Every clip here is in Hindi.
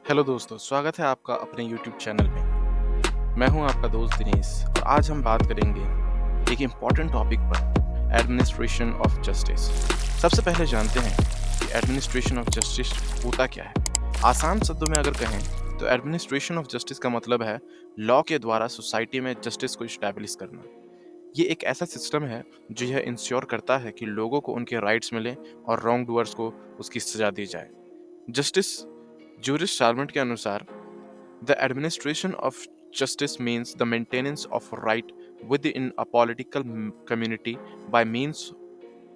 हेलो दोस्तों, स्वागत है आपका अपने YouTube चैनल में। मैं हूं आपका दोस्त दिनेश और आज हम बात करेंगे एक इम्पॉर्टेंट टॉपिक पर, एडमिनिस्ट्रेशन ऑफ जस्टिस। सबसे पहले जानते हैं कि एडमिनिस्ट्रेशन ऑफ जस्टिस होता क्या है। आसान शब्दों में अगर कहें तो एडमिनिस्ट्रेशन ऑफ जस्टिस का मतलब है लॉ के द्वारा सोसाइटी में जस्टिस को इस्टेब्लिश करना। ये एक ऐसा सिस्टम है जो यह इंश्योर करता है कि लोगों को उनके राइट्स मिले और रॉन्ग डूअर्स को उसकी सजा दी जाए। जस्टिस जूरिस साल्वेंट के अनुसार the administration of justice means the maintenance of right within a political community by means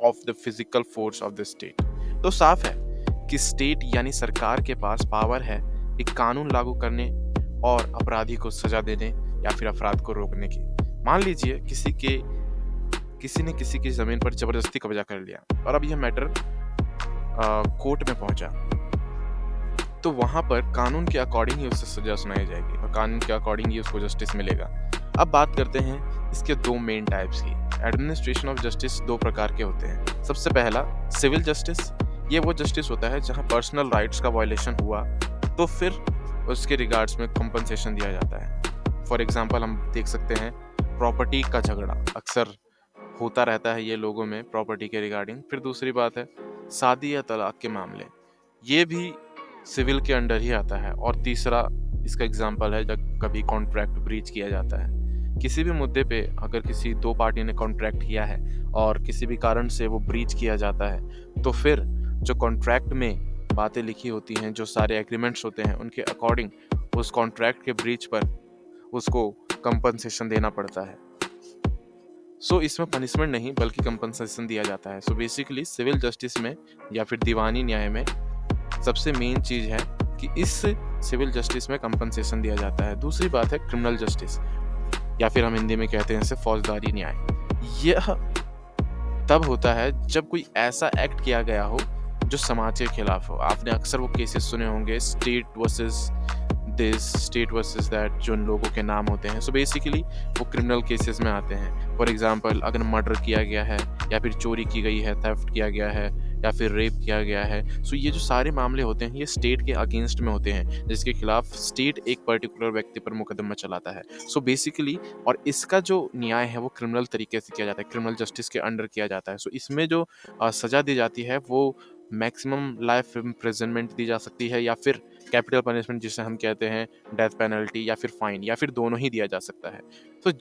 of the physical force of the state। तो साफ है कि स्टेट यानी सरकार के पास पावर है एक कानून लागू करने और अपराधी को सजा देने या फिर अपराध को रोकने की। मान लीजिए किसी ने किसी की जमीन पर जबरदस्ती कब्जा कर लिया और अब यह मैटर कोर्ट में पहुंचा, तो वहां पर कानून के अकॉर्डिंग ही उसे सजा सुनाई जाएगी और कानून के अकॉर्डिंग ही उसको जस्टिस मिलेगा। अब बात करते हैं इसके दो मेन टाइप्स की। एडमिनिस्ट्रेशन ऑफ जस्टिस दो प्रकार के होते हैं। सबसे पहला सिविल जस्टिस। ये वो जस्टिस होता है जहां पर्सनल राइट्स का वायलेशन हुआ तो फिर उसके रिगार्ड्स में कंपनसेशन दिया जाता है। फॉर एग्जाम्पल हम देख सकते हैं प्रॉपर्टी का झगड़ा अक्सर होता रहता है ये लोगों में प्रॉपर्टी के रिगार्डिंग। फिर दूसरी बात है शादी या तलाक के मामले, ये भी सिविल के अंडर ही आता है। और तीसरा इसका एग्जाम्पल है जब कभी कॉन्ट्रैक्ट ब्रीच किया जाता है। किसी भी मुद्दे पे अगर किसी दो पार्टी ने कॉन्ट्रैक्ट किया है और किसी भी कारण से वो ब्रीच किया जाता है तो फिर जो कॉन्ट्रैक्ट में बातें लिखी होती हैं, जो सारे एग्रीमेंट्स होते हैं, उनके अकॉर्डिंग उस कॉन्ट्रैक्ट के ब्रीच पर उसको कंपनसेशन देना पड़ता है। सो इसमें पनिशमेंट नहीं बल्कि कंपनसेशन दिया जाता है। सो बेसिकली सिविल जस्टिस में या फिर दीवानी न्याय में सबसे मेन चीज है कि इस सिविल जस्टिस में कंपनसेशन दिया जाता है। दूसरी बात है क्रिमिनल जस्टिस या फिर हम हिंदी में कहते हैं इसे फौजदारी न्याय। यह तब होता है जब कोई ऐसा एक्ट किया गया हो जो समाज के खिलाफ हो। आपने अक्सर वो केसेस सुने होंगे, state versus this, state versus that, जो उन लोगों के नाम होते हैं। सो बेसिकली वो क्रिमिनल केसेस में आते हैं। फॉर एग्जांपल अगर मर्डर किया गया है या फिर चोरी की गई है, थेफ्ट किया गया है या फिर रेप किया गया है, सो ये जो सारे मामले होते हैं ये स्टेट के अगेंस्ट में होते हैं जिसके खिलाफ स्टेट एक पर्टिकुलर व्यक्ति पर मुकदमा चलाता है। सो बेसिकली और इसका जो न्याय है वो क्रिमिनल तरीके से किया जाता है, क्रिमिनल जस्टिस के अंडर किया जाता है। सो इसमें जो सजा दी जाती है वो मैक्सिमम लाइफ इम्प्रिजनमेंट दी जा सकती है या फिर कैपिटल पनिशमेंट जिसे हम कहते हैं डेथ पेनल्टी या फिर फाइन या फिर दोनों ही दिया जा सकता है। तो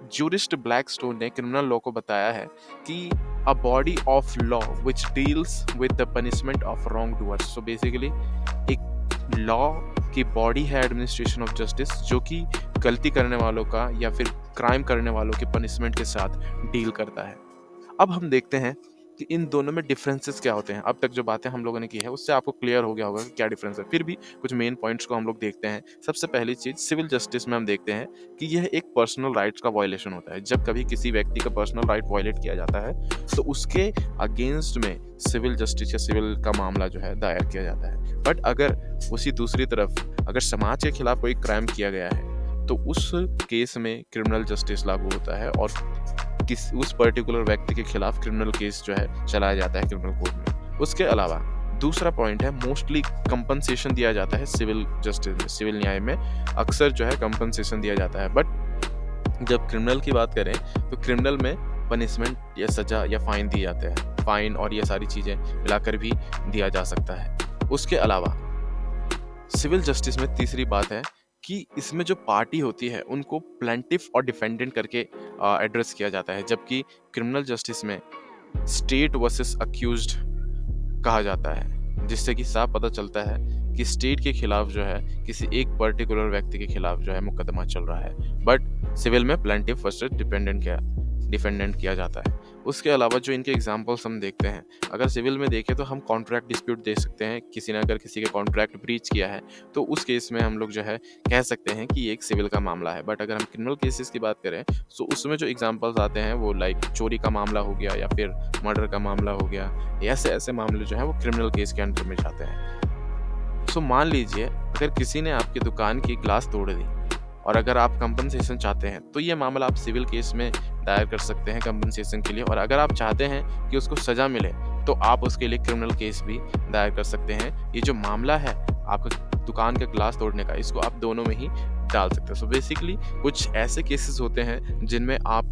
जूरिस्ट ब्लैकस्टोन ने क्रिमिनल लॉ को बताया है कि a body of law which deals with the punishment of wrongdoers। So basically एक लॉ की बॉडी है एडमिनिस्ट्रेशन ऑफ जस्टिस जो कि गलती करने वालों का या फिर क्राइम करने वालों के पनिशमेंट के साथ डील करता है। अब हम देखते हैं कि इन दोनों में डिफरेंसेस क्या होते हैं। अब तक जो बातें हम लोगों ने की है उससे आपको क्लियर हो गया होगा कि क्या डिफरेंस है। फिर भी कुछ मेन पॉइंट्स को हम लोग देखते हैं। सबसे पहली चीज सिविल जस्टिस में हम देखते हैं कि यह एक पर्सनल राइट्स का वायलेशन होता है। जब कभी किसी व्यक्ति का पर्सनल राइट वायलेट किया जाता है तो उसके अगेंस्ट में सिविल जस्टिस या सिविल का मामला जो है दायर किया जाता है। बट अगर उसी दूसरी तरफ अगर समाज के खिलाफ कोई क्राइम किया गया है तो उस केस में क्रिमिनल जस्टिस लागू होता है और उस पर्टिकुलर व्यक्ति के खिलाफ क्रिमिनल केस जो है चलाया जाता है क्रिमिनल कोर्ट में। उसके अलावा दूसरा पॉइंट है मोस्टली कंपनसेशन दिया जाता है सिविल जस्टिस में। सिविल न्याय में अक्सर जो है कंपनसेशन दिया जाता है। बट जब क्रिमिनल की बात करें तो क्रिमिनल में पनिशमेंट या सजा या फाइन दिए जाते हैं। फाइन और ये सारी चीजें मिलाकर भी दिया जा सकता है। उसके अलावा सिविल जस्टिस में तीसरी बात है कि इसमें जो पार्टी होती है उनको प्लेंटिफ और डिफेंडेंट करके एड्रेस किया जाता है, जबकि क्रिमिनल जस्टिस में स्टेट वर्सेस अक्यूज्ड कहा जाता है, जिससे कि साफ पता चलता है कि स्टेट के खिलाफ जो है किसी एक पर्टिकुलर व्यक्ति के खिलाफ जो है मुकदमा चल रहा है। बट सिविल में प्लेंटिफ वर्सेस डिफेंडेंट किया जाता है। उसके अलावा जो इनके एग्जांपल्स हम देखते हैं, अगर सिविल में देखें तो हम कॉन्ट्रैक्ट डिस्प्यूट देख सकते हैं। किसी ने अगर किसी के कॉन्ट्रैक्ट ब्रीच किया है तो उस केस में हम लोग जो है कह सकते हैं कि ये एक सिविल का मामला है। बट अगर हम क्रिमिनल केसेस की बात करें तो उसमें जो एग्जांपल्स आते हैं वो लाइक चोरी का मामला हो गया या फिर मर्डर का मामला हो गया, ऐसे मामले जो हैं वो क्रिमिनल केस के अंडर में जाते हैं। सो मान लीजिए अगर किसी ने आपकी दुकान की ग्लास तोड़ दी और अगर आप कंपनसेशन चाहते हैं तो ये मामला आप सिविल केस में दायर कर सकते हैं कंपनसेशन के लिए। और अगर आप चाहते हैं कि उसको सजा मिले तो आप उसके लिए क्रिमिनल केस भी दायर कर सकते हैं। ये जो मामला है आपका दुकान का ग्लास तोड़ने का, इसको आप दोनों में ही डाल सकते हैं। सो बेसिकली कुछ ऐसे केसेस होते हैं जिनमें आप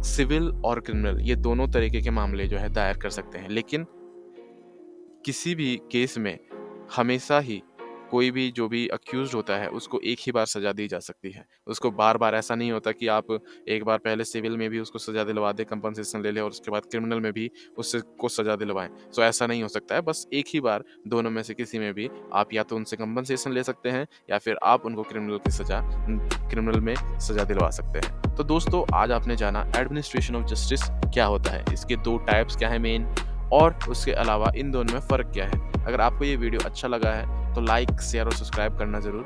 सिविल और क्रिमिनल ये दोनों तरीके के मामले जो है दायर कर सकते हैं। लेकिन किसी भी केस में हमेशा ही कोई भी जो भी अक्यूज़्ड होता है, उसको एक ही बार सज़ा दी जा सकती है। उसको बार-बार ऐसा नहीं होता कि आप एक बार पहले सिविल में भी उसको सज़ा दिलवा दें, कंपनसेशन ले लें और उसके बाद क्रिमिनल में भी उससे को सज़ा दिलवाएँ। सो ऐसा नहीं हो सकता है, बस एक ही बार दोनों में से किसी में भी आप या तो उनसे कंपनसेशन ले सकते हैं या फिर आप उनको क्रिमिनल में सज़ा दिलवा सकते हैं। तो दोस्तों, आज आपने जाना एडमिनिस्ट्रेशन ऑफ जस्टिस क्या होता है, इसके 2 टाइप्स क्या हैं मेन, और उसके अलावा इन दोनों में फ़र्क क्या है। अगर आपको ये वीडियो अच्छा लगा है तो लाइक, शेयर और सब्सक्राइब करना ज़रूर